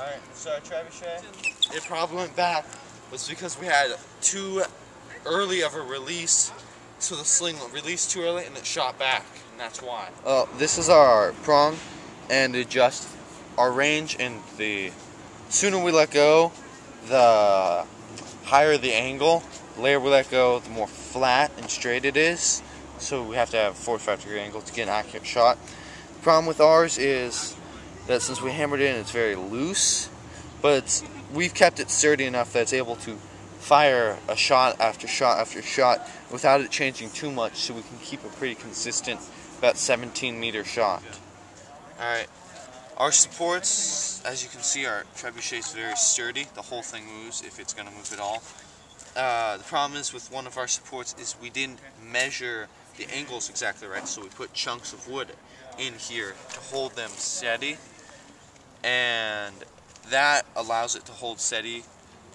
Alright, so our trebuchet, it probably went bad was because we had too early of a release, so the sling released too early and it shot back, and that's why. This is our prong, and it adjusts our range, and the sooner we let go, the higher the angle. The later we let go, the more flat and straight it is, so we have to have a 45-degree angle to get an accurate shot. The problem with ours is that since we hammered it in, it's very loose, but we've kept it sturdy enough that it's able to fire a shot after shot after shot without it changing too much, so we can keep a pretty consistent, about 17-meter shot. Alright, our supports, as you can see, our trebuchet is very sturdy. The whole thing moves if it's going to move at all. The problem is with one of our supports is we didn't measure the angles exactly right, so we put chunks of wood in here to hold them steady, and that allows it to hold steady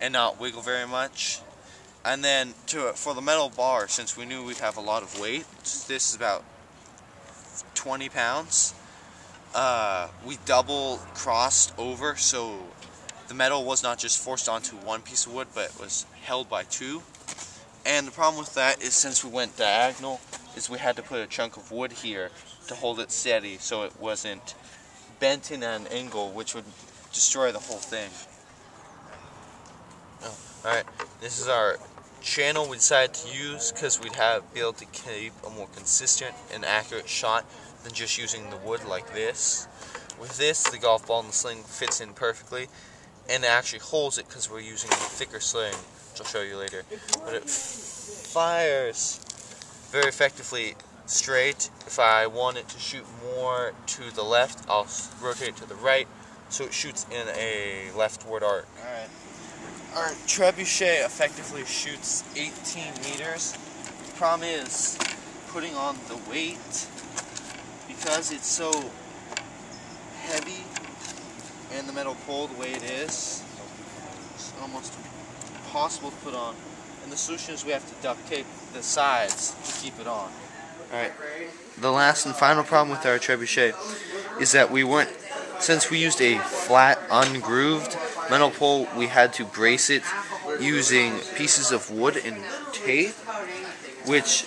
and not wiggle very much. And then for the metal bar, since we knew we'd have a lot of weight, this is about 20 pounds, we double crossed over, so the metal was not just forced onto one piece of wood, but was held by two. And the problem with that is, since we went diagonal, is we had to put a chunk of wood here to hold it steady so it wasn't bent in at an angle, which would destroy the whole thing. Alright, this is our channel we decided to use because we'd be able to keep a more consistent and accurate shot than just using the wood like this. With this, the golf ball and the sling fits in perfectly, and it actually holds it because we're using a thicker sling, which I'll show you later. But it fires very effectively straight. If I want it to shoot more to the left, I'll rotate it to the right, so it shoots in a leftward arc. Alright. Our trebuchet effectively shoots 18 meters. The problem is putting on the weight, because it's so heavy and the metal pole the way it is, it's almost impossible to put on. And the solution is we have to duct tape the sides to keep it on. Alright, the last and final problem with our trebuchet is that since we used a flat, ungrooved metal pole, we had to brace it using pieces of wood and tape, which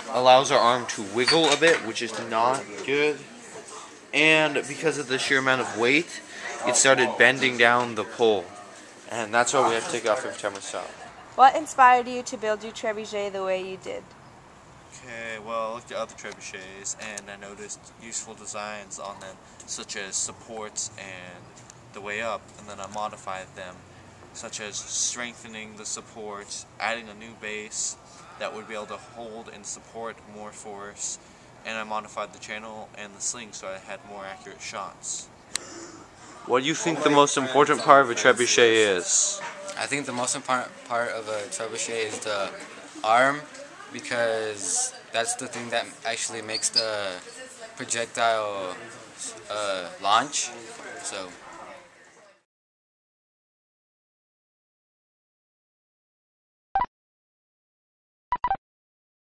allows our arm to wiggle a bit, which is not good. And because of the sheer amount of weight, it started bending down the pole, and that's why we have to take it off every time we stop. What inspired you to build your trebuchet the way you did? Okay, well, I looked at other trebuchets and I noticed useful designs on them, such as supports and the way up, and then I modified them, such as strengthening the supports, adding a new base that would be able to hold and support more force, and I modified the channel and the sling so I had more accurate shots. What do you think the most important part of a trebuchet is? I think the most important part of a trebuchet is the arm, because that's the thing that actually makes the projectile launch. So